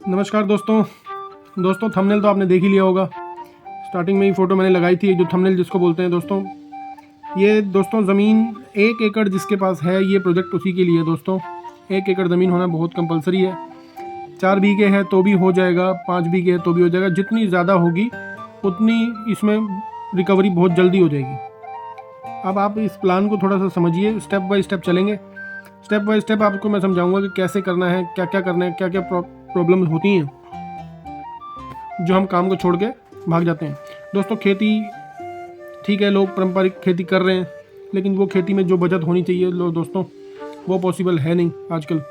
नमस्कार दोस्तों थंबनेल तो आपने देख ही लिया होगा। स्टार्टिंग में ही फ़ोटो मैंने लगाई थी, जो थंबनेल जिसको बोलते हैं दोस्तों। ये दोस्तों ज़मीन 1 एकड़ जिसके पास है, ये प्रोजेक्ट उसी के लिए दोस्तों। 1 एकड़ ज़मीन होना बहुत कंपलसरी है। 4 बीघे है तो भी हो जाएगा, 5 बीघे है तो भी हो जाएगा। जितनी ज़्यादा होगी उतनी इसमें रिकवरी बहुत जल्दी हो जाएगी। अब आप इस प्लान को थोड़ा सा समझिए, स्टेप बाय स्टेप चलेंगे। स्टेप बाय स्टेप आपको मैं समझाऊंगा कि कैसे करना है, क्या क्या करना है, क्या क्या प्रॉब्लम होती हैं जो हम काम को छोड़ के भाग जाते हैं। दोस्तों खेती ठीक है, लोग पारंपरिक खेती कर रहे हैं, लेकिन वो खेती में जो बचत होनी चाहिए दोस्तों, वो पॉसिबल है नहीं आजकल।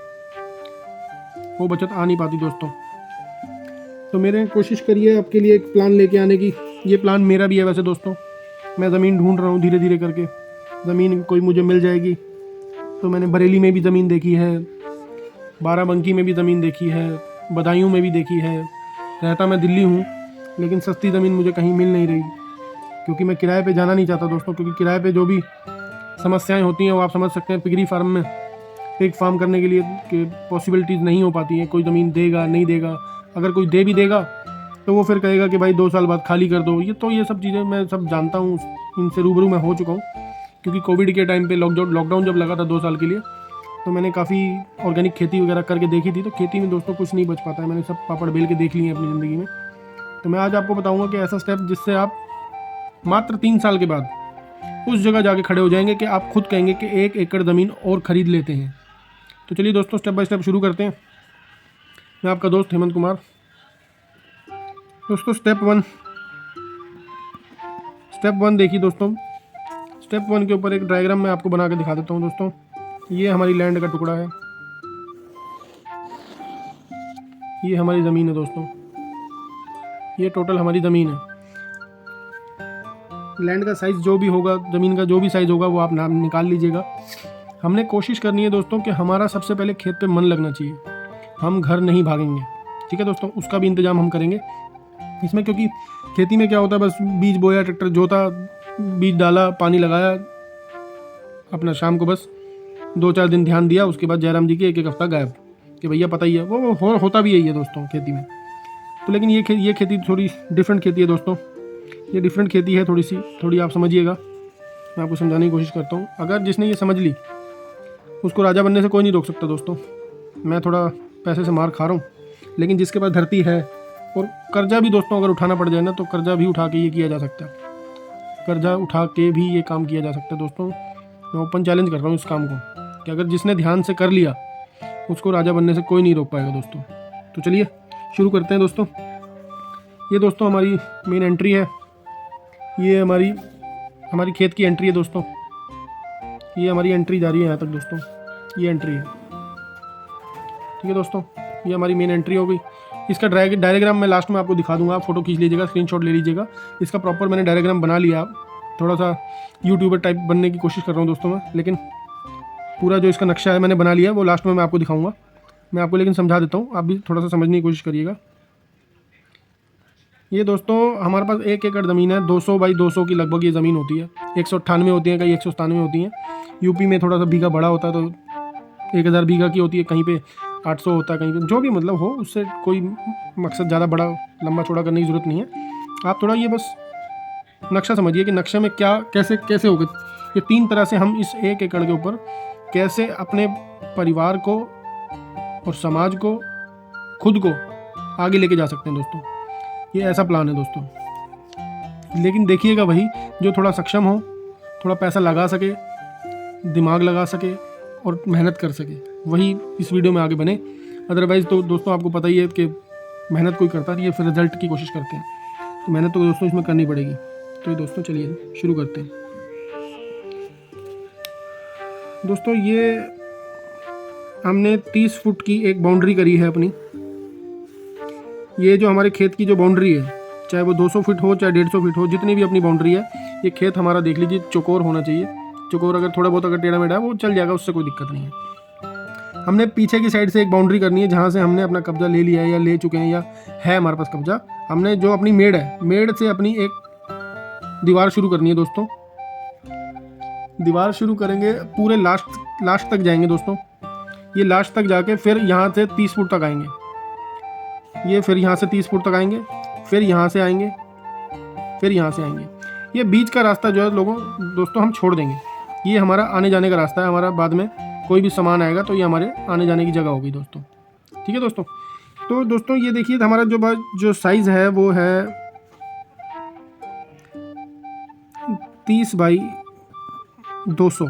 वो बचत आ नहीं पाती दोस्तों। तो मेरे कोशिश करिए आपके लिए एक प्लान लेके आने की। ये प्लान मेरा भी है वैसे दोस्तों। मैं ज़मीन ढूंढ रहा हूँ धीरे धीरे करके। ज़मीन कोई मुझे मिल जाएगी। तो मैंने बरेली में भी ज़मीन देखी है, बाराबंकी में भी ज़मीन देखी है, बदायूं में भी देखी है। रहता मैं दिल्ली हूँ, लेकिन सस्ती ज़मीन मुझे कहीं मिल नहीं रही, क्योंकि मैं किराए पे जाना नहीं चाहता दोस्तों। क्योंकि किराए पे जो भी समस्याएं होती हैं वो आप समझ सकते हैं। पिगरी फार्म में एक फार्म करने के लिए कि पॉसिबिलिटीज़ नहीं हो पाती हैं। कोई ज़मीन देगा नहीं देगा, अगर कोई दे भी देगा तो वो फिर कहेगा कि भाई 2 साल बाद खाली कर दो। ये सब चीज़ें मैं सब जानता हूँ, इनसे रूबरू मैं हो चुका हूँ। क्योंकि कोविड के टाइम पे लॉकडाउन जब लगा था 2 साल के लिए, तो मैंने काफ़ी ऑर्गेनिक खेती वगैरह करके देखी थी। तो खेती में दोस्तों कुछ नहीं बच पाता है, मैंने सब पापड़ बेल के देख लिए हैं अपनी ज़िंदगी में। तो मैं आज आपको बताऊंगा कि ऐसा स्टेप जिससे आप मात्र 3 साल के बाद उस जगह जाके खड़े हो जाएंगे कि आप खुद कहेंगे कि 1 एकड़ ज़मीन और ख़रीद लेते हैं। तो चलिए दोस्तों स्टेप बाय स्टेप शुरू करते हैं। मैं आपका दोस्त हेमंत कुमार। दोस्तों स्टेप वन देखिए दोस्तों। स्टेप 1 के ऊपर एक डायग्राम मैं आपको बना के दिखा देता हूँ दोस्तों। ये हमारी लैंड का टुकड़ा है, ये हमारी ज़मीन है दोस्तों। ये टोटल हमारी ज़मीन है। लैंड का साइज़ जो भी होगा, ज़मीन का जो भी साइज़ होगा, वो आप नाम निकाल लीजिएगा। हमने कोशिश करनी है दोस्तों कि हमारा सबसे पहले खेत पे मन लगना चाहिए। हम घर नहीं भागेंगे, ठीक है दोस्तों। उसका भी इंतज़ाम हम करेंगे इसमें, क्योंकि खेती में क्या होता है, बस बीज बोया, ट्रैक्टर जोता, बीज डाला, पानी लगाया, अपना शाम को बस 2-4 दिन ध्यान दिया, उसके बाद जयराम जी की एक हफ्ता गायब कि भैया पता ही है। वो होता भी यही है दोस्तों खेती में। तो लेकिन ये खेती थोड़ी डिफरेंट खेती है दोस्तों। ये डिफरेंट खेती है, थोड़ी आप समझिएगा। मैं आपको समझाने की कोशिश करता हूँ। अगर जिसने ये समझ ली, उसको राजा बनने से कोई नहीं रोक सकता दोस्तों। मैं थोड़ा पैसे से मार खा रहा हूँ, लेकिन जिसके पास धरती है, और कर्जा भी दोस्तों अगर उठाना पड़ जाए ना, तो कर्जा भी उठा के ये किया जा सकता है। कर्जा उठा के भी ये काम किया जा सकता है दोस्तों। मैं ओपन चैलेंज कर रहा हूँ इस काम को कि अगर जिसने ध्यान से कर लिया, उसको राजा बनने से कोई नहीं रोक पाएगा दोस्तों। तो चलिए शुरू करते हैं दोस्तों। ये दोस्तों हमारी मेन एंट्री है। ये हमारी खेत की एंट्री है दोस्तों। ये हमारी एंट्री जा रही है यहाँ तक दोस्तों। ये एंट्री है, ठीक है दोस्तों। ये हमारी मेन एंट्री हो गई। इसका डायग्राम मैं लास्ट में आपको दिखा दूंगा, आप फोटो खींच लीजिएगा, स्क्रीनशॉट ले लीजिएगा। इसका प्रॉपर मैंने डायग्राम बना लिया। थोड़ा सा यूट्यूबर टाइप बनने की कोशिश कर रहा हूँ दोस्तों मैं, लेकिन पूरा जो इसका नक्शा है मैंने बना लिया, वो लास्ट में मैं आपको दिखाऊंगा। मैं आपको लेकिन समझा देता हूँ, आप भी थोड़ा सा समझने की कोशिश करिएगा। ये दोस्तों हमारे पास 1 एकड़ ज़मीन है। 200 बाई 200 की लगभग ये ज़मीन होती है। 198 होती है, कहीं 197 होती हैं। यूपी में थोड़ा सा बीघा बड़ा होता है, तो 1000 बीघा की होती है, कहीं पे 800 होता है, कहीं पे जो भी मतलब हो। उससे कोई मकसद ज़्यादा बड़ा लंबा चौड़ा करने की ज़रूरत नहीं है। आप थोड़ा ये बस नक्शा समझिए कि नक्शे में क्या कैसे होगा। ये 3 तरह से हम इस 1 एकड़ के ऊपर कैसे अपने परिवार को और समाज को, खुद को आगे लेके जा सकते हैं दोस्तों। ये ऐसा प्लान है दोस्तों। लेकिन देखिएगा भाई, जो थोड़ा सक्षम हो, थोड़ा पैसा लगा सके, दिमाग लगा सके और मेहनत कर सके, वही इस वीडियो में आगे बने। अदरवाइज़ तो दोस्तों आपको पता ही है कि मेहनत कोई करता नहीं है, फिर रिजल्ट की कोशिश करते हैं। तो मेहनत तो दोस्तों इसमें करनी पड़ेगी। तो ये दोस्तों चलिए शुरू करते हैं। दोस्तों ये हमने 30 फुट की एक बाउंड्री करी है अपनी। ये जो हमारे खेत की जो बाउंड्री है, चाहे वो 200 फीट हो चाहे 150 फीट हो, जितनी भी अपनी बाउंड्री है, ये खेत हमारा देख लीजिए चौकोर होना चाहिए। चौकोर अगर थोड़ा बहुत अगर टेढ़ा मेढ़ा है वो चल जाएगा, उससे कोई दिक्कत नहीं है। हमने पीछे की साइड से एक बाउंड्री करनी है, जहाँ से हमने अपना कब्जा ले लिया है या ले चुके हैं या है हमारे पास कब्जा। हमने जो अपनी मेड़ है, मेड़ से अपनी एक दीवार शुरू करनी है दोस्तों। दीवार शुरू करेंगे, पूरे लास्ट तक जाएंगे दोस्तों। ये लास्ट तक जाके फिर यहाँ से 30 फुट तक आएंगे। ये फिर यहाँ से 30 फुट तक आएंगे, फिर यहाँ से आएंगे, फिर यहाँ से आएंगे। ये बीच का रास्ता जो है दोस्तों हम छोड़ देंगे। ये हमारा आने जाने का रास्ता है, हमारा बाद में कोई भी सामान आएगा तो ये हमारे आने जाने की जगह होगी दोस्तों। ठीक है दोस्तों। तो दोस्तों ये देखिए हमारा जो साइज़ है वो है 30 बाई 200।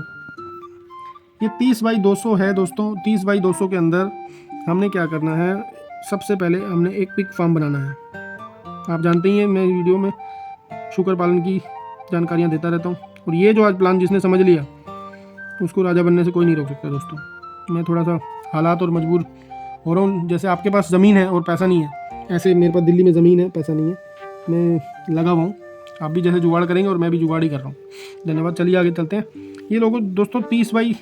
ये 30 बाई 200 है दोस्तों। 30 बाई 200 के अंदर हमने क्या करना है, सबसे पहले हमने एक पिग फार्म बनाना है। आप जानते ही हैं मैं वीडियो में शुकर पालन की जानकारियाँ देता रहता हूँ, और ये जो आज प्लान जिसने समझ लिया उसको राजा बनने से कोई नहीं रोक सकता दोस्तों। मैं थोड़ा सा हालात और मजबूर हो रहा हूँ। जैसे आपके पास ज़मीन है और पैसा नहीं है, ऐसे मेरे पास दिल्ली में ज़मीन है, पैसा नहीं है, मैं लगा हुआ हूँ। आप भी जैसे जुगाड़ करेंगे और मैं भी जुगाड़ ही कर रहा हूँ। धन्यवाद। चलिए आगे चलते हैं। ये लोगों दोस्तों 30 बाई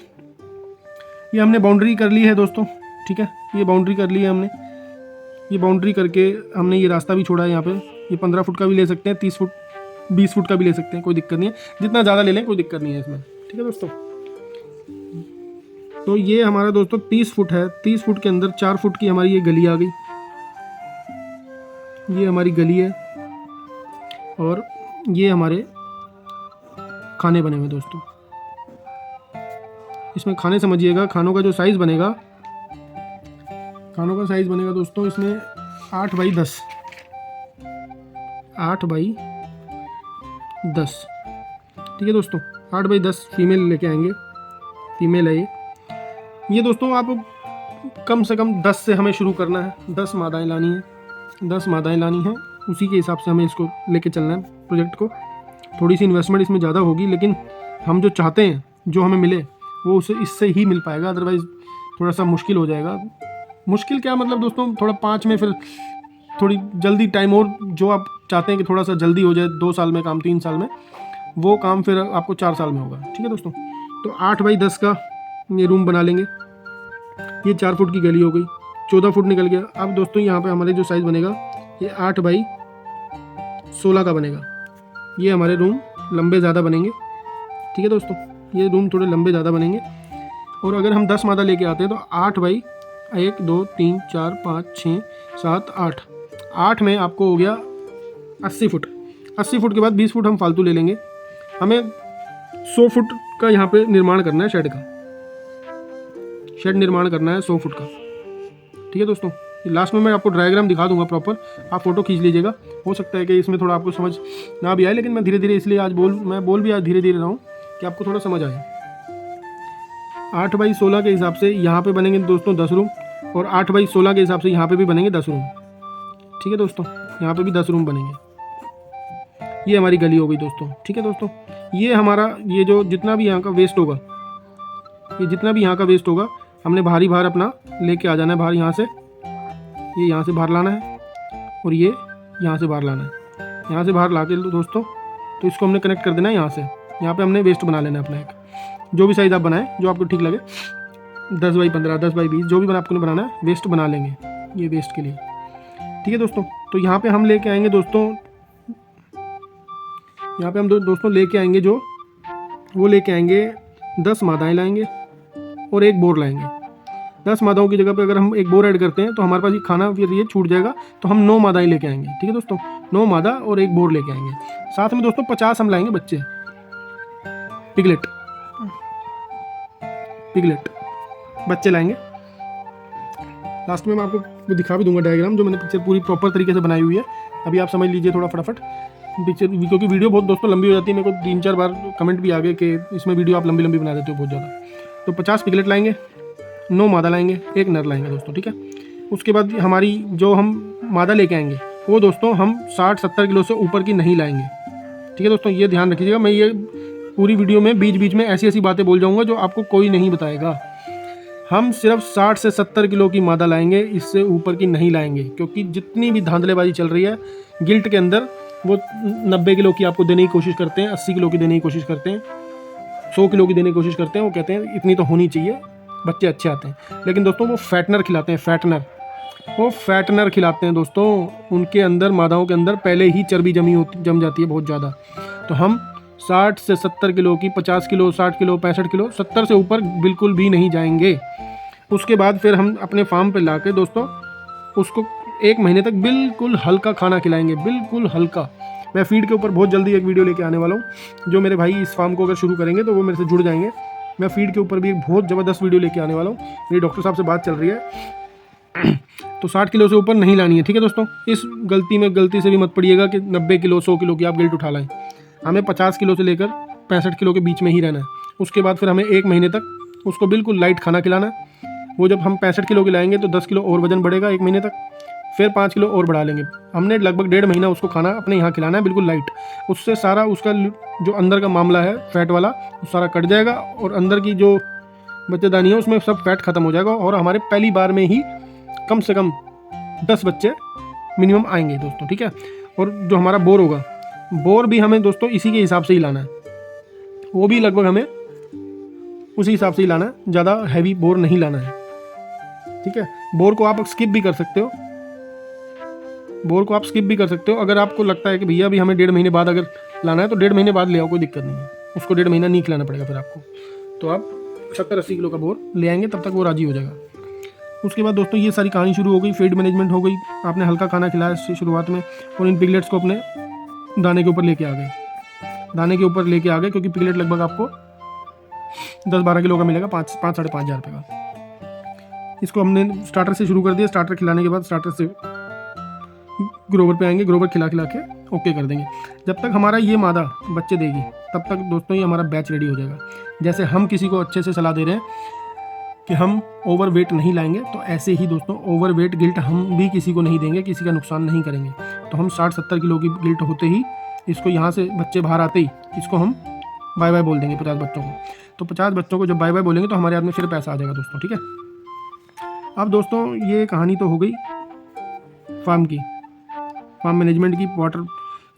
ये हमने बाउंड्री कर ली है दोस्तों। ठीक है, ये बाउंड्री कर ली है हमने। ये बाउंड्री करके हमने ये रास्ता भी छोड़ा है यहाँ पे। ये 15 फुट का भी ले सकते हैं, 30 फुट 20 फुट का भी ले सकते हैं, कोई दिक्कत नहीं है। जितना ज़्यादा ले लें कोई दिक्कत नहीं है इसमें। ठीक है दोस्तों। तो ये हमारा दोस्तों 30 फुट है। 30 फुट के अंदर 4 फुट की हमारी ये गली आ गई। ये हमारी गली है और ये हमारे खाने बने हुए दोस्तों। इसमें खाने समझिएगा, खानों का जो साइज़ बनेगा, खानों का साइज़ बनेगा दोस्तों इसमें 8 बाई 10, 8 बाई 10। ठीक है दोस्तों, 8 बाई 10 फीमेल लेके आएंगे। फीमेल है ये दोस्तों। आप कम से कम 10 से हमें शुरू करना है। 10 मादाएँ लानी है, 10 मादाएँ लानी है। उसी के हिसाब से हमें इसको लेके चलना है प्रोजेक्ट को। थोड़ी सी इन्वेस्टमेंट इसमें ज़्यादा होगी, लेकिन हम जो चाहते हैं जो हमें मिले वो उसे इससे ही मिल पाएगा। अदरवाइज़ थोड़ा सा मुश्किल हो जाएगा। मुश्किल क्या मतलब दोस्तों, थोड़ा 5 में फिर थोड़ी जल्दी टाइम, और जो आप चाहते हैं कि थोड़ा सा जल्दी हो जाए 2 साल में काम, 3 साल में, वो काम फिर आपको 4 साल में होगा। ठीक है दोस्तों। तो 8 बाई 10 का ये रूम बना लेंगे। ये 4 फुट की गली हो गई, 14 फुट निकल गया। अब दोस्तों यहाँ पे हमारे जो साइज़ बनेगा ये 8 बाई 16 का बनेगा। ये हमारे रूम लंबे ज़्यादा बनेंगे। ठीक है दोस्तों, ये रूम थोड़े लंबे ज़्यादा बनेंगे। और अगर हम 10 मादा लेके आते हैं तो 8 बाई 1 2 3 4 5 6 7 8, 8 में आपको हो गया 80 फुट। 80 फुट के बाद 20 फुट हम फालतू ले लेंगे। हमें 100 फुट का यहाँ पे निर्माण करना है, शेड का। शेड निर्माण करना है 100 फुट का। ठीक है दोस्तों। लास्ट में मैं आपको डायग्राम दिखा दूंगा प्रॉपर, आप फोटो खींच लीजिएगा। हो सकता है कि इसमें थोड़ा आपको समझ ना भी आए, लेकिन मैं धीरे धीरे इसलिए आज बोल भी आज धीरे धीरे रहा हूँ कि आपको थोड़ा समझ आए। 8 बाई 16 के हिसाब से यहाँ पे बनेंगे दोस्तों 10 रूम, और 8 बाई 16 के हिसाब से यहाँ पे भी बनेंगे 10 रूम। ठीक है दोस्तों, यहाँ पे भी 10 रूम बनेंगे। ये हमारी गली हो गई दोस्तों। ठीक है दोस्तों। ये हमारा ये जो जितना भी यहाँ का वेस्ट होगा, ये जितना भी यहाँ का वेस्ट होगा हमने बाहर अपना लेके आ जाना है बाहर। यहाँ से ये यहाँ से बाहर लाना है, और ये यहाँ से बाहर लाना है। यहाँ से बाहर ला के दोस्तों तो इसको हमने कनेक्ट कर देना है यहाँ से। यहाँ पे हमने वेस्ट बना लेना है अपना एक, जो भी साइज़ आप बनाएं, जो आपको ठीक लगे, 10 बाई 15 10 बाई 20 जो भी आपको बनाना है, वेस्ट बना लेंगे ये वेस्ट के लिए। ठीक है दोस्तों। तो यहाँ पे हम लेके आएंगे दोस्तों, यहाँ पे हम दोस्तों लेके आएंगे जो वो लेके आएंगे 10 मादाएँ लाएंगे और एक बोर लाएंगे। 10 मादाओं की जगह पे अगर हम एक बोर ऐड करते हैं तो हमारे पास ये खाना फिर ये छूट जाएगा, तो हम 9 मादाएँ लेके आएंगे। ठीक है दोस्तों, 9 मादा और एक बोर लेके आएंगे। साथ में दोस्तों 50 हम लाएंगे बच्चे, पिगलेट बच्चे लाएंगे। लास्ट में मैं आपको दिखा भी दूंगा डायग्राम, जो मैंने पिक्चर पूरी प्रॉपर तरीके से बनाई हुई है। अभी आप समझ लीजिए थोड़ा फटाफट पिक्चर, क्योंकि वीडियो बहुत दोस्तों लंबी हो जाती है। मेरे को 3-4 बार कमेंट भी आ गए कि इसमें वीडियो आप लंबी बना देते हो बहुत ज़्यादा। तो 50 पिगलेट लाएंगे, 9 मादा लाएंगे, एक नर लाएंगे दोस्तों। ठीक है। उसके बाद हमारी जो हम मादा लेके आएंगे वो दोस्तों हम 60-70 किलो से ऊपर की नहीं लाएंगे। ठीक है दोस्तों, ये ध्यान रखिएगा। मैं ये पूरी वीडियो में बीच बीच में ऐसी बातें बोल जाऊंगा जो आपको कोई नहीं बताएगा। हम सिर्फ 60 से 70 किलो की मादा लाएंगे, इससे ऊपर की नहीं लाएंगे। क्योंकि जितनी भी धांधलेबाजी चल रही है गिल्ट के अंदर, वो 90 किलो की आपको देने की कोशिश करते हैं, 80 किलो की देने की कोशिश करते हैं, 100 किलो की देने की कोशिश करते हैं। वो कहते हैं इतनी तो होनी चाहिए, बच्चे अच्छे आते हैं। लेकिन दोस्तों वो फैटनर खिलाते हैं, फैटनर खिलाते हैं दोस्तों। उनके अंदर, मादाओं के अंदर पहले ही चर्बी जम जाती है बहुत ज़्यादा। तो हम 60 से 70 किलो की, 50 किलो, 60 किलो, 65 किलो, 70 से ऊपर बिल्कुल भी नहीं जाएंगे। उसके बाद फिर हम अपने फार्म पे लाके दोस्तों उसको 1 महीने तक बिल्कुल हल्का खाना खिलाएंगे, बिल्कुल हल्का। मैं फीड के ऊपर बहुत जल्दी एक वीडियो लेके आने वाला हूँ। जो मेरे भाई इस फार्म को अगर शुरू करेंगे तो वो मेरे से जुड़ जाएंगे। मैं फीड के ऊपर भी एक बहुत ज़बरदस्त वीडियो लेके आने वाला हूँ। मेरी डॉक्टर साहब से बात चल रही है तो 60 किलो से ऊपर नहीं लानी है, ठीक है दोस्तों। इस गलती से भी मत पड़िएगा कि 90 किलो 100 किलो की आप गिल्ट उठा लाएं। हमें 50 किलो से लेकर 65 किलो के बीच में ही रहना है। उसके बाद फिर हमें 1 महीने तक उसको बिल्कुल लाइट खाना खिलाना है। वो जब हम 65 किलो की लाएंगे तो 10 किलो और वजन बढ़ेगा 1 महीने तक, फिर 5 किलो और बढ़ा लेंगे। हमने लगभग 1.5 महीना उसको खाना अपने यहाँ खिलाना है बिल्कुल लाइट। उससे सारा उसका जो अंदर का मामला है फैट वाला वो सारा कट जाएगा और अंदर की जो बच्चेदानी है उसमें सब फैट खत्म हो जाएगा और हमारे पहली बार में ही कम से कम 10 बच्चे मिनिमम आएंगे दोस्तों, ठीक है। और जो हमारा बोर होगा, बोर भी हमें दोस्तों इसी के हिसाब से ही लाना है। वो भी लगभग हमें उसी हिसाब से ही लाना है, ज़्यादा हैवी बोर नहीं लाना है, ठीक है। बोर को आप स्किप भी कर सकते हो, बोर को आप स्किप भी कर सकते हो। अगर आपको लगता है कि भैया अभी हमें 1.5 महीने बाद अगर लाना है तो 1.5 महीने बाद ले आओ, कोई दिक्कत नहीं है। उसको 1.5 महीना नहीं खिलाना पड़ेगा फिर आपको। तो आप 70-80 किलो का बोर ले आएंगे, तब तक वो राजी हो जाएगा। उसके बाद दोस्तों ये सारी कहानी शुरू हो गई, फीड मैनेजमेंट हो गई। आपने हल्का खाना खिलाया शुरुआत में और इन पिगलेट्स को अपने दाने के ऊपर लेके आ गए, दाने के ऊपर लेके आ गए, क्योंकि पिगलेट लगभग आपको 10-12 किलो का मिलेगा, 5-5.5 हज़ार रुपये का। इसको हमने स्टार्टर से शुरू कर दिया। स्टार्टर खिलाने के बाद स्टार्टर से ग्रोवर पे आएंगे, ग्रोवर खिला के ओके कर देंगे। जब तक हमारा ये मादा बच्चे देगी तब तक दोस्तों ये हमारा बैच रेडी हो जाएगा। जैसे हम किसी को अच्छे से सलाह दे रहे हैं कि हम ओवर वेट नहीं लाएंगे, तो ऐसे ही दोस्तों ओवर वेट गिल्ट हम भी किसी को नहीं देंगे, किसी का नुकसान नहीं करेंगे। तो हम 60-70 किलो की गिल्ट होते ही इसको यहाँ से बच्चे बाहर आते ही इसको हम बाय बाय बोल देंगे 50 बच्चों को। तो 50 बच्चों को जब बाय बाय बोलेंगे तो हमारे हाथ में फिर पैसा आ जाएगा दोस्तों, ठीक है। अब दोस्तों ये कहानी तो हो गई फार्म की, फार्म मैनेजमेंट की। वाटर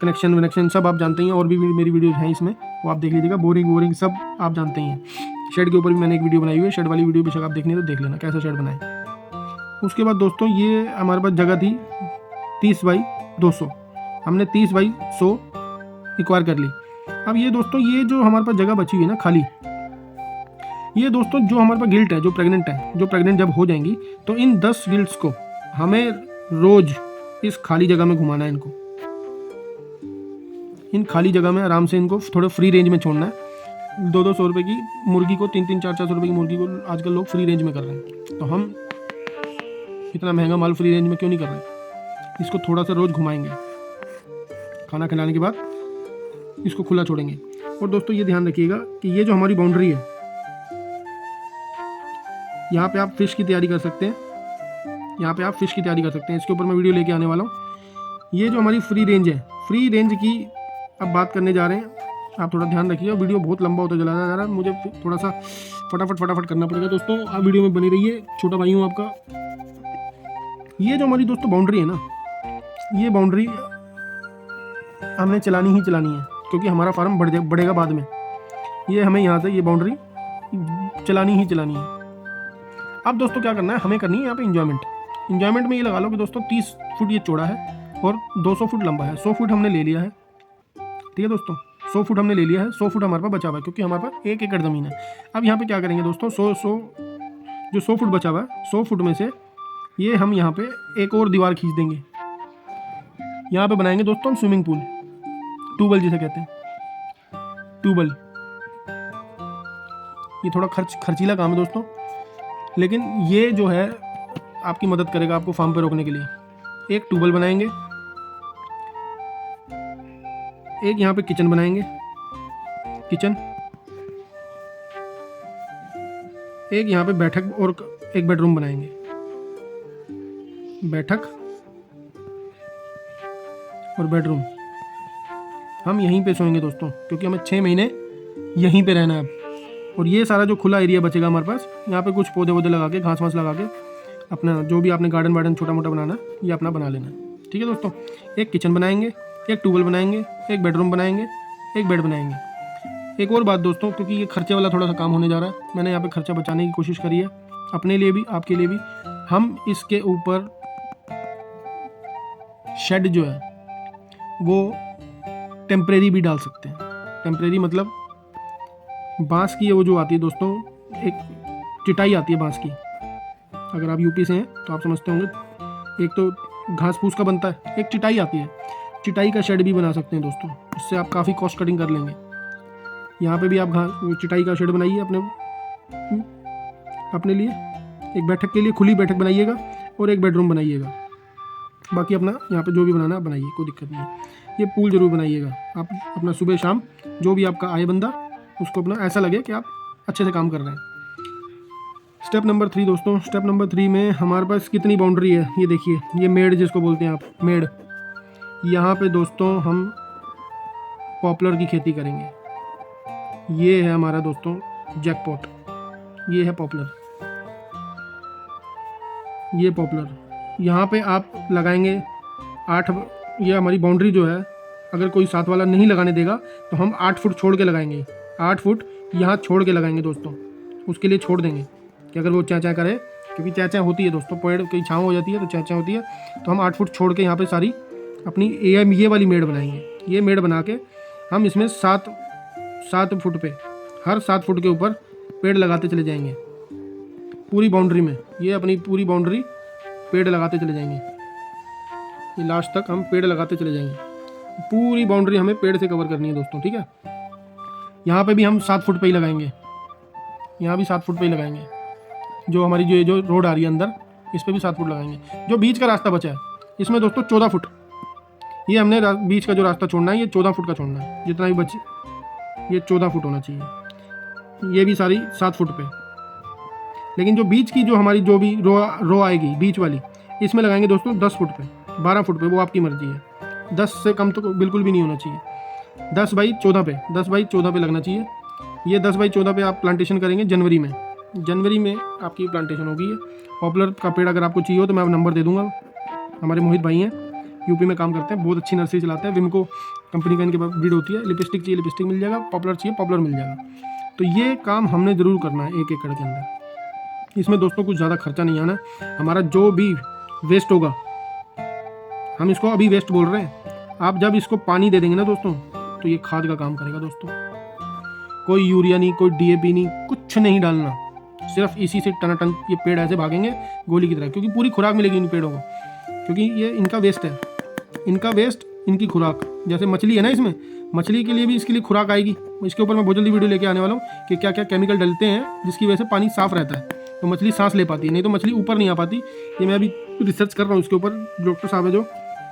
कनेक्शन सब आप जानते हैं, और भी मेरी वीडियोज़ हैं इसमें, वो आप देख लीजिएगा। बोरिंग सब आप जानते ही हैं। शेड के ऊपर भी मैंने एक वीडियो बनाई हुई है, शेड वाली वीडियो बेशक आप देखनी है तो देख लेना कैसे शेड बनाए। उसके बाद दोस्तों ये हमारे पास जगह थी 30 बाई 200, हमने 30 बाई 100 एक्वायर कर ली। अब ये दोस्तों ये जो हमारे पास जगह बची हुई है ना खाली, ये दोस्तों जो हमारे पास गिल्ट है, जो प्रेग्नेंट जब हो जाएंगी तो इन 10 गिल्ट्स को हमें रोज इस खाली जगह में घुमाना है। इनको इन खाली जगह में आराम से इनको थोड़ा फ्री रेंज में छोड़ना है। 200-200 रुपये की मुर्गी को, 300-300, 400 रुपये की मुर्गी को आजकल लोग फ्री रेंज में कर रहे हैं। तो हम इतना महंगा माल फ्री रेंज में क्यों नहीं कर रहे। इसको थोड़ा सा रोज़ घुमाएंगे, खाना खिलाने के बाद इसको खुला छोड़ेंगे। और दोस्तों ये ध्यान रखिएगा कि ये जो हमारी बाउंड्री है, यहाँ पे आप फिश की तैयारी कर सकते हैं, यहाँ पे आप फिश की तैयारी कर सकते हैं। इसके ऊपर मैं वीडियो लेके आने वाला हूँ। ये जो हमारी फ्री रेंज है, फ्री रेंज की अब बात करने जा रहे हैं। आप थोड़ा ध्यान रखिए, वीडियो बहुत लंबा होता चला जा रहा है, मुझे थोड़ा सा फटाफट करना पड़ेगा। दोस्तों आप वीडियो में बनी रहिए, छोटा भाई हूँ आपका। ये जो हमारी दोस्तों बाउंड्री है ना, ये बाउंड्री हमें चलानी ही चलानी है, क्योंकि हमारा फार्म बढ़ेगा बाद में। ये हमें यहाँ से ये बाउंड्री चलानी ही चलानी है। अब दोस्तों क्या करना है, हमें करनी है यहाँ पे इंजॉयमेंट में ये लगा लो कि दोस्तों 30 फुट ये चौड़ा है और 200 फुट लंबा है। 100 फुट हमने ले लिया है, ठीक है दोस्तों, 100 फुट हमने ले लिया है। 100 फुट हमारे पास बचा हुआ है, क्योंकि हमारे पास 1 एकड़ ज़मीन है। अब यहाँ पे क्या करेंगे दोस्तों, 100 फुट बचा हुआ है, 100 फुट में से ये हम यहाँ पे एक और दीवार खींच देंगे। यहाँ पे बनाएंगे दोस्तों हम स्विमिंग पूल, ट्यूबवेल जिसे कहते हैं, ट्यूबवेल। ये थोड़ा खर्चीला काम है दोस्तों, लेकिन ये जो है आपकी मदद करेगा आपको फार्म पे रोकने के लिए। एक ट्यूबवेल बनाएंगे, एक यहाँ पे किचन बनाएंगे, एक यहाँ पे बैठक और एक बेडरूम बनाएंगे, बैठक और बेडरूम। हम यहीं पे सोएंगे दोस्तों, क्योंकि हमें 6 महीने यहीं पे रहना है अब। और ये सारा जो खुला एरिया बचेगा हमारे पास, यहाँ पे कुछ पौधे वौधे लगा के, घास वास लगा के, अपना जो भी आपने गार्डन वार्डन छोटा मोटा बनाना ये अपना बना लेना, ठीक है दोस्तों। एक किचन बनाएंगे, एक ट्यूबवेल बनाएंगे, एक बेडरूम बनाएंगे, एक बेड बनाएंगे। एक और बात दोस्तों, क्योंकि ये खर्चे वाला थोड़ा सा काम होने जा रहा है, मैंने यहाँ पे खर्चा बचाने की कोशिश करी है, अपने लिए भी आपके लिए भी। हम इसके ऊपर शेड जो है वो टेम्परेरी भी डाल सकते हैं। टेम्परेरी मतलब बांस की वो जो आती है दोस्तों, एक चटाई आती है बांस की। अगर आप यूपी से हैं तो आप समझते होंगे, एक तो घास फूस का बनता है। एक चिटाई आती है, चिटाई का शेड भी बना सकते हैं दोस्तों, इससे आप काफ़ी कॉस्ट कटिंग कर लेंगे। यहाँ पे भी आप चिटाई का शेड बनाइए अपने लिए, एक बैठक के लिए खुली बैठक बनाइएगा और एक बेडरूम बनाइएगा। बाकी अपना यहाँ पे जो भी बनाना बनाइए, कोई दिक्कत नहीं है। ये पूल जरूर बनाइएगा आप अपना, सुबह शाम जो भी आपका आए बंदा उसको अपना ऐसा लगे कि आप अच्छे से काम कर रहे हैं। स्टेप नंबर 3 दोस्तों, स्टेप नंबर 3 में हमारे पास कितनी बाउंड्री है ये देखिए, ये मेड जिसको बोलते हैं आप, मेड। यहाँ पे दोस्तों हम पॉपुलर की खेती करेंगे। ये है हमारा दोस्तों जैकपॉट, ये है पॉपुलर, ये पॉपुलर। यहाँ पे आप लगाएंगे 8, ये हमारी बाउंड्री जो है, अगर कोई साथ वाला नहीं लगाने देगा तो हम 8 फुट छोड़ के लगाएंगे, 8 फुट यहाँ छोड़ के लगाएंगे दोस्तों। उसके लिए छोड़ देंगे कि अगर वो चैं करे, क्योंकि चैं होती है दोस्तों, पेड़ कहीं छाँव हो जाती है तो चैं होती है, तो हम 8 फुट छोड़ के यहाँ पे सारी अपनी ये वाली मेड़ बनाएंगे। ये मेड़ बना के हम इसमें 7 फुट पे, हर 7 फुट के ऊपर पेड़ लगाते चले जाएंगे पूरी बाउंड्री में। ये अपनी पूरी बाउंड्री पेड़ लगाते चले जाएंगे, ये लास्ट तक हम पेड़ लगाते चले जाएंगे। पूरी बाउंड्री हमें पेड़ से कवर करनी है दोस्तों, ठीक है। यहाँ पे भी हम 7 फुट पे ही लगाएंगे, यहाँ भी 7 फुट पे ही लगाएंगे। जो हमारी जो रोड आ रही है अंदर, इस पर भी 7 फुट लगाएंगे। जो बीच का रास्ता बचा है इसमें दोस्तों 14 फुट, ये हमने बीच का जो रास्ता छोड़ना है ये 14 फुट का छोड़ना है, जितना भी बचे ये 14 फुट होना चाहिए। ये भी सारी 7 फुट पे, लेकिन जो बीच की जो हमारी जो भी रो आएगी बीच वाली, इसमें लगाएंगे दोस्तों 10 फुट पे, 12 फुट पे, वो आपकी मर्जी है। 10 से कम तो बिल्कुल भी नहीं होना चाहिए। 10 बाई 14 पे, 10 बाई 14 पे लगना चाहिए। ये 10 बाई 14 पे आप प्लांटेशन करेंगे जनवरी में आपकी प्लांटेशन होगी। ये पॉपुलर का पेड़ अगर आपको चाहिए हो तो मैं नंबर दे दूंगा। हमारे मोहित भाई हैं, यूपी में काम करते हैं, बहुत अच्छी नर्सरी चलाते हैं। विमको कंपनी का इनके पास ब्रीड होती है। लिपस्टिक चाहिए लिपस्टिक मिल जाएगा, पॉपुलर चाहिए पॉपुलर मिल जाएगा। तो ये काम हमने ज़रूर करना है 1 एकड़ के अंदर। इसमें दोस्तों कुछ ज़्यादा खर्चा नहीं आना। हमारा जो भी वेस्ट होगा, हम इसको अभी वेस्ट बोल रहे हैं, आप जब इसको पानी दे देंगे ना दोस्तों तो ये खाद का काम करेगा दोस्तों। कोई यूरिया नहीं, कोई DAP नहीं, कुछ नहीं डालना, सिर्फ इसी से टनाटन ये पेड़ ऐसे भागेंगे गोली की तरह, क्योंकि पूरी खुराक मिलेगी इन पेड़ों को, क्योंकि ये इनका वेस्ट है, इनका वेस्ट इनकी खुराक। जैसे मछली है ना, इसमें मछली के लिए भी इसके लिए खुराक आएगी। इसके ऊपर मैं बहुत जल्दी वीडियो लेके आने वाला हूँ कि क्या क्या केमिकल डलते हैं जिसकी वजह से पानी साफ रहता है, तो मछली सांस ले पाती है, नहीं तो मछली ऊपर नहीं आ पाती। ये मैं अभी रिसर्च कर रहा हूँ इसके ऊपर, डॉक्टर साहब है जो,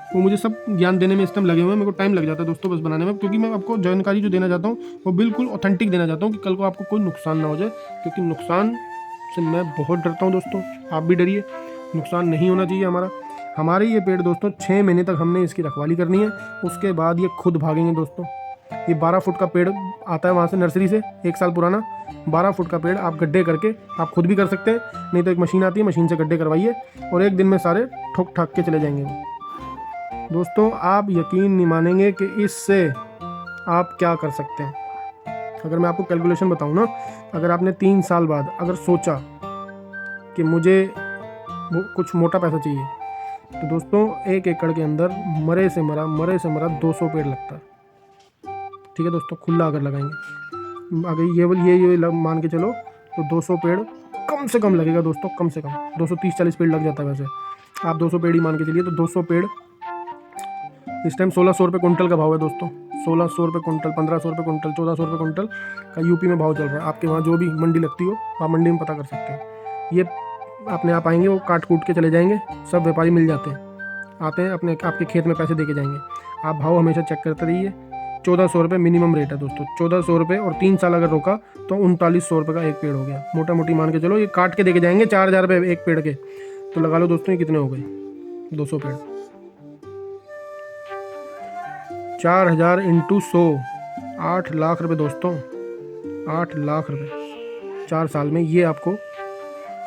वो मुझे सब ज्ञान देने में इस टाइम लगे हुए हैं। मेरे को टाइम लग जाता है दोस्तों बस बनाने में, क्योंकि मैं आपको जानकारी जो देना चाहता हूँ वो बिल्कुल ऑथेंटिक देना चाहता हूँ कि कल को आपको कोई नुकसान ना हो जाए, क्योंकि नुकसान से मैं बहुत डरता हूँ दोस्तों। आप भी डरिए, नुकसान नहीं होना चाहिए हमारा। हमारे ये पेड़ दोस्तों 6 महीने तक हमने इसकी रखवाली करनी है, उसके बाद ये खुद भागेंगे दोस्तों। ये 12 फुट का पेड़ आता है वहाँ से नर्सरी से, 1 साल पुराना 12 फुट का पेड़ आप गड्ढे करके आप खुद भी कर सकते हैं, नहीं तो एक मशीन आती है, मशीन से गड्ढे करवाइए और 1 दिन में सारे ठोक ठाक के चले जाएंगे वो। दोस्तों आप यकीन नहीं मानेंगे कि इससे आप क्या कर सकते हैं। अगर मैं आपको कैलकुलेशन बताऊं ना, अगर आपने 3 साल बाद अगर सोचा कि मुझे कुछ मोटा पैसा चाहिए, तो दोस्तों 1 एकड़ के अंदर मरे से मरा 200 पेड़ लगता है, ठीक है दोस्तों। खुला अगर लगाएंगे, अगर ये मान के चलो तो 200 पेड़ कम से कम लगेगा दोस्तों, कम से कम 230-40 पेड़ लग जाता है। वैसे आप 200 पेड़ ही मान के चलिए, तो 200 पेड़ इस टाइम 1600 रुपये कुंटल का भाव है दोस्तों। 1600 रुपये कुंटल, 1500 रुपये कुंटल, 1400 रुपये कुंटल का यूपी में भाव चल रहा है। आपके वहाँ जो भी मंडी लगती हो आप मंडी में पता कर सकते हैं। ये अपने आप आएंगे, वो काट कूट के चले जाएंगे, सब व्यापारी मिल जाते हैं, आते हैं अपने आपके खेत में पैसे दे के जाएंगे। आप भाव हमेशा चेक करते रहिए। 1400 रुपये मिनिमम रेट है दोस्तों, 1400 रुपये, और 3 साल अगर रोका तो 3900 रुपये का एक पेड़ हो गया। मोटा मोटी मान के चलो, ये काट के दे के जाएंगे 4000 रुपये एक पेड़ के, तो लगा लो दोस्तों ये कितने हो गए, 200 पेड़, 4000 × 100, 8 लाख रुपये दोस्तों, 8 लाख रुपये 4 साल में। ये आपको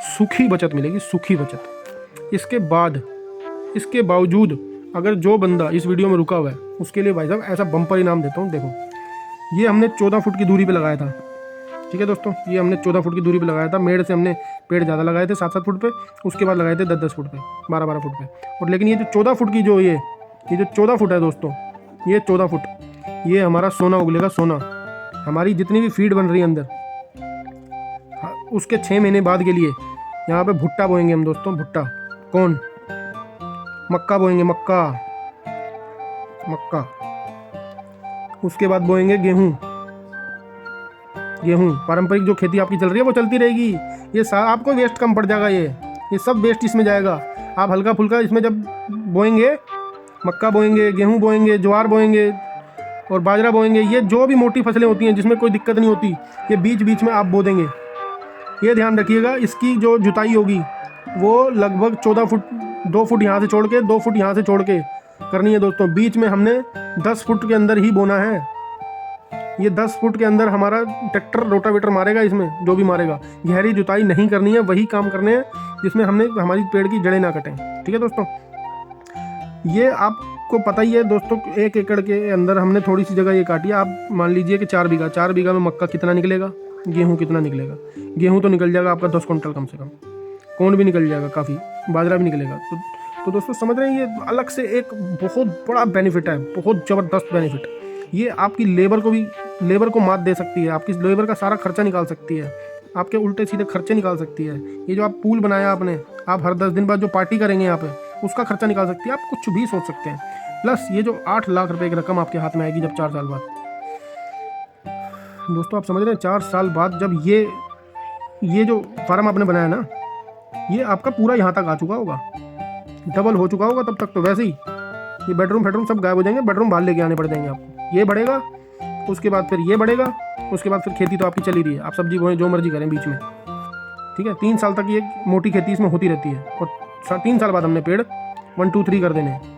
सूखी बचत मिलेगी, सूखी बचत। इसके बावजूद अगर जो बंदा इस वीडियो में रुका हुआ है उसके लिए भाई साहब ऐसा बम्पर इनाम देता हूँ। देखो, ये हमने 14 फुट की दूरी पे लगाया था, ठीक है दोस्तों, ये हमने 14 फुट की दूरी पे लगाया था। मेड़ से हमने पेड़ ज़्यादा लगाए थे, 7-7 फुट पे, उसके बाद लगाए थे 10-10 फुट पे, 12-12 फुट पे। और लेकिन ये जो 14 फुट की जो ये जो 14 फुट है दोस्तों, ये 14 फुट, ये हमारा सोना उगलेगा, सोना। हमारी जितनी भी फीड बन रही है अंदर, उसके 6 महीने बाद के लिए यहाँ पे भुट्टा बोएंगे हम दोस्तों, भुट्टा। कौन? मक्का बोएंगे, मक्का मक्का। उसके बाद बोएंगे गेहूँ, गेहूँ। पारंपरिक जो खेती आपकी चल रही है वो चलती रहेगी। ये आपको वेस्ट कम पड़ जाएगा, ये सब वेस्ट इसमें जाएगा। आप हल्का फुल्का इसमें जब बोएंगे, मक्का बोएंगे, गेहूँ बोएंगे, ज्वार बोएंगे और बाजरा बोएंगे, ये जो भी मोटी फसलें होती हैं जिसमें कोई दिक्कत नहीं होती, ये बीच बीच में आप बो देंगे। ये ध्यान रखिएगा, इसकी जो जुताई होगी वो लगभग 14 फुट, 2 फुट यहाँ से छोड़ के 2 फुट यहाँ से छोड़ के करनी है दोस्तों। बीच में हमने 10 फुट के अंदर ही बोना है। ये 10 फुट के अंदर हमारा ट्रैक्टर रोटावेटर मारेगा, इसमें जो भी मारेगा। गहरी जुताई नहीं करनी है, वही काम करने हैं जिसमें हमने हमारी पेड़ की जड़ें ना कटें। ठीक है दोस्तों, ये आपको पता ही है दोस्तों, 1 एकड़ के अंदर हमने थोड़ी सी जगह ये काटी है। आप मान लीजिए कि 4 बीघा में मक्का कितना निकलेगा, गेहूँ कितना निकलेगा। गेहूँ तो निकल जाएगा आपका 10 कुंटल कम से कम, कोन भी निकल जाएगा काफ़ी, बाजरा भी निकलेगा। तो दोस्तों समझ रहे हैं, ये अलग से एक बहुत बड़ा बेनिफिट है, बहुत ज़बरदस्त बेनिफिट। ये आपकी लेबर को मात दे सकती है, आपकी लेबर का सारा खर्चा निकाल सकती है, आपके उल्टे सीधे खर्चे निकाल सकती है। ये जो आप पूल बनाया आपने, आप हर 10 दिन बाद जो पार्टी करेंगे यहाँ पे, उसका खर्चा निकाल सकती है। आप कुछ भी सोच सकते हैं। प्लस ये जो 8 लाख रुपए की रकम आपके हाथ में आएगी जब 4 साल बाद। दोस्तों आप समझ रहे हैं, 4 साल बाद जब ये जो फार्म आपने बनाया ना, ये आपका पूरा यहाँ तक आ चुका होगा, डबल हो चुका होगा। तब तक तो वैसे ही ये बेडरूम सब गायब हो जाएंगे, बेडरूम बाहर लेके आने पड़ जाएंगे आपको। ये बढ़ेगा, उसके बाद फिर ये बढ़ेगा, उसके बाद फिर खेती तो आपकी चली रही है, आप सब्जी बोएं जो मर्जी करें बीच में। ठीक है, 3 साल तक ये मोटी खेती इसमें होती रहती है और 3 साल बाद हमने पेड़ 1 2 3 कर देने हैं।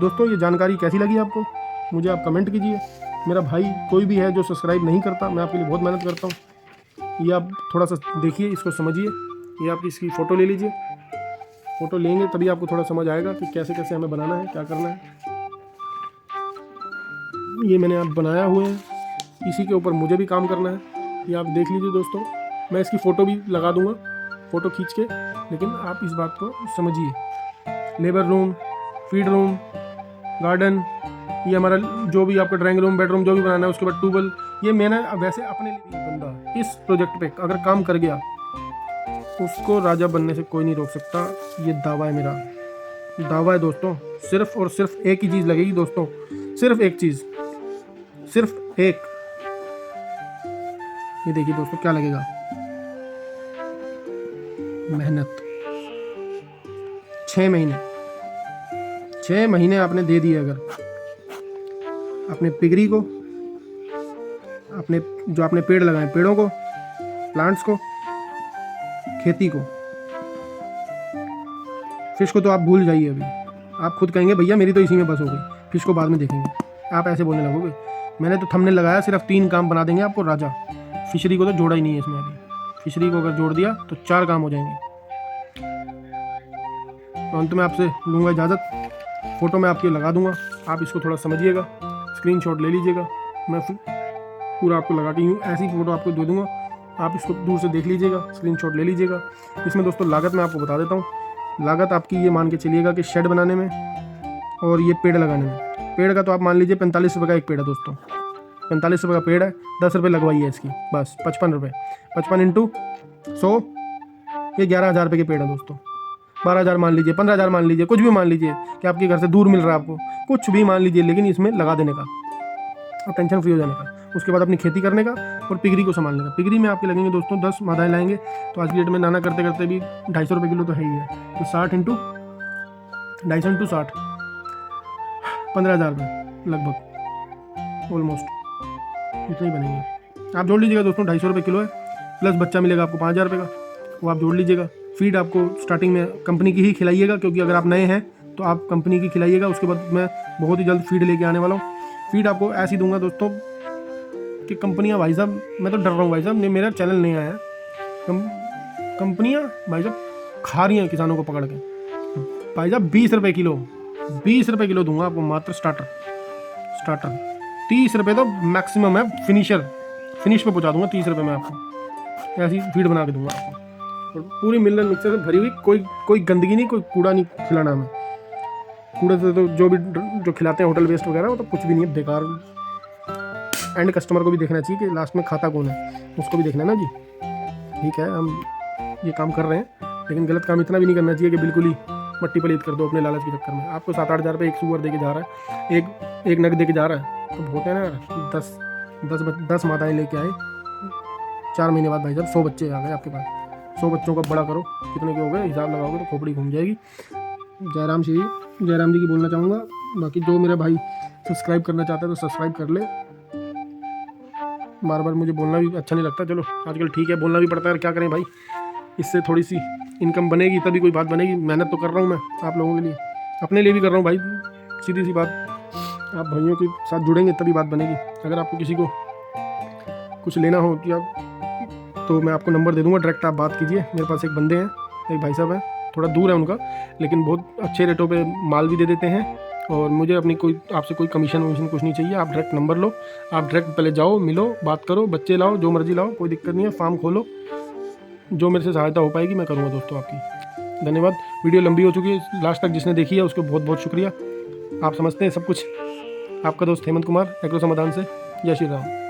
दोस्तों ये जानकारी कैसी लगी आपको, मुझे आप कमेंट कीजिए। मेरा भाई कोई भी है जो सब्सक्राइब नहीं करता, मैं आपके लिए बहुत मेहनत करता हूँ। ये आप थोड़ा सा देखिए, इसको समझिए। ये आप इसकी फ़ोटो ले लीजिए, फ़ोटो लेंगे तभी आपको थोड़ा समझ आएगा कि कैसे कैसे हमें बनाना है, क्या करना है। ये मैंने आप बनाया हुए हैं, इसी के ऊपर मुझे भी काम करना है। ये आप देख लीजिए दोस्तों, मैं इसकी फ़ोटो भी लगा दूंगा, फ़ोटो खींच के। लेकिन आप इस बात को समझिए, labour room, feed room, garden, ये हमारा जो भी आपका ड्राइंग रूम, बेडरूम जो भी बनाना है, उसके बाद ट्यूबवेल, ये मैंने वैसे अपने लिए बंदा इस प्रोजेक्ट पे अगर काम कर गया, उसको राजा बनने से कोई नहीं रोक सकता। ये दावा है, मेरा दावा है दोस्तों। सिर्फ और सिर्फ एक ही चीज़ लगेगी दोस्तों, सिर्फ एक चीज़, सिर्फ एक। ये देखिए दोस्तों क्या लगेगा, मेहनत। 6 महीने आपने दे दिए अगर अपने पिगरी को, अपने जो आपने पेड़ लगाए, पेड़ों को, प्लांट्स को, खेती को। फिश को तो आप भूल जाइए, अभी आप खुद कहेंगे भैया मेरी तो इसी में बस हो गई, फिश को बाद में देखेंगे, आप ऐसे बोलने लगोगे। मैंने तो थंबनेल लगाया, सिर्फ 3 काम बना देंगे आपको राजा। फिशरी को तो जोड़ा ही नहीं है इसमें अभी, फिशरी को अगर जोड़ दिया तो 4 काम हो जाएंगे। तो अंत में आपसे लूँगा इजाज़त, फ़ोटो मैं आपकी लगा दूँगा, आप इसको थोड़ा समझिएगा, स्क्रीनशॉट ले लीजिएगा। मैं फिर पूरा आपको लगा के यूँ ऐसी फ़ोटो आपको दे दूँगा, आप इसको दूर से देख लीजिएगा, स्क्रीनशॉट ले लीजिएगा। इसमें दोस्तों लागत मैं आपको बता देता हूँ। लागत आपकी ये मान के चलिएगा कि शेड बनाने में और ये पेड़ लगाने में, पेड़ का तो आप मान लीजिए 45 रुपये का एक पेड़ है दोस्तों, 45 रुपये का पेड़ है, 10 रुपये लगवाइए इसकी, बस 55 रुपये, 55 इंटू 100, ये 11,000 रुपये के पेड़ है दोस्तों। 12,000 मान लीजिए, 15,000 मान लीजिए, कुछ भी मान लीजिए कि आपके घर से दूर मिल रहा है आपको, कुछ भी मान लीजिए, लेकिन इसमें लगा देने का और टेंशन फ्री हो जाने का। उसके बाद अपनी खेती करने का और पिगरी को संभालने का। पिगरी में आपके लगेंगे दोस्तों 10 मादाएँ लाएंगे, तो आज की डेट में नाना करते करते भी 250 रुपये किलो तो है ही है, तो 60 इंटू 250 इंटू 60, 15,000 रुपये लगभग, ऑलमोस्ट इतने ही बनेंगे। आप जोड़ लीजिएगा दोस्तों, 250 रुपये किलो है, प्लस बच्चा मिलेगा आपको 5,000 रुपये का, वो आप जोड़ लीजिएगा। फीड आपको स्टार्टिंग में कंपनी की ही खिलाइएगा, क्योंकि अगर आप नए हैं तो आप कंपनी की खिलाइएगा। उसके बाद मैं बहुत ही जल्द फीड लेके आने वाला हूँ। फीड आपको ऐसी दूंगा दोस्तों कि कंपनियां, भाई साहब मैं तो डर रहा हूँ भाई साहब, मेरा चैनल नहीं आया, कंपनियां भाई साहब खा रही हैं किसानों को पकड़ के। भाई साहब 20 रुपये किलो, 20 रुपये किलो दूंगा आपको मात्र स्टार्टर। 30 रुपये तो मैक्सिमम है, फिनिश पे पहुँचा दूंगा 30 रुपये में आपको, ऐसी फीड बना के दूंगा आपको। और पूरी मिलर मिक्सर से भरी हुई, कोई गंदगी नहीं, कोई कूड़ा नहीं खिलाना हमें। कूड़े से तो जो खिलाते हैं होटल वेस्ट वगैरह, वो तो कुछ भी नहीं है, बेकार। एंड कस्टमर को भी देखना चाहिए कि लास्ट में खाता कौन है, उसको भी देखना है ना जी। ठीक है, हम ये काम कर रहे हैं, लेकिन गलत काम इतना भी नहीं करना चाहिए कि बिल्कुल ही मट्टी पलीत कर दो अपने लालच के चक्कर में। आपको 7-8 हज़ार रुपये एक सूअर दे के जा रहा है, एक नग दे के जा रहा है, तो होते हैं ना 10 माताएँ लेके आए, 4 महीने बाद भाई साहब 100 बच्चे आ गए आपके पास। 100 बच्चों का बड़ा करो, कितने के हो गए हिसाब लगाओगे तो खोपड़ी घूम जाएगी। जयराम जी की बोलना चाहूँगा। बाकी जो मेरा भाई सब्सक्राइब करना चाहता है तो सब्सक्राइब कर ले। बार बार मुझे बोलना भी अच्छा नहीं लगता, चलो आजकल ठीक है, बोलना भी पड़ता है, क्या करें भाई, इससे थोड़ी सी इनकम बनेगी तभी कोई बात बनेगी। मेहनत तो कर रहा हूँ मैं आप लोगों के लिए, अपने लिए भी कर रहा हूँ भाई, सीधी सी बात। आप भाइयों के साथ जुड़ेंगे तभी बात बनेगी। अगर आपको किसी को कुछ लेना हो या तो मैं आपको नंबर दे दूँगा, डायरेक्ट आप बात कीजिए। मेरे पास एक बंदे हैं, एक भाई साहब हैं, थोड़ा दूर है उनका, लेकिन बहुत अच्छे रेटों पे माल भी दे देते हैं। और मुझे अपनी आपसे कोई कमीशन वमीशन कुछ नहीं चाहिए। आप डायरेक्ट नंबर लो, आप डायरेक्ट पहले जाओ, मिलो, बात करो, बच्चे लाओ, जो मर्जी लाओ, कोई दिक्कत नहीं है, फार्म खोलो। जो मेरे से सहायता हो पाएगी मैं करूँगा दोस्तों आपकी। धन्यवाद। वीडियो लंबी हो चुकी है, लास्ट तक जिसने देखी है उसको बहुत बहुत शुक्रिया। आप समझते हैं सब कुछ। आपका दोस्त हेमंत कुमार, एग्रो समाधान से। जय श्री राम।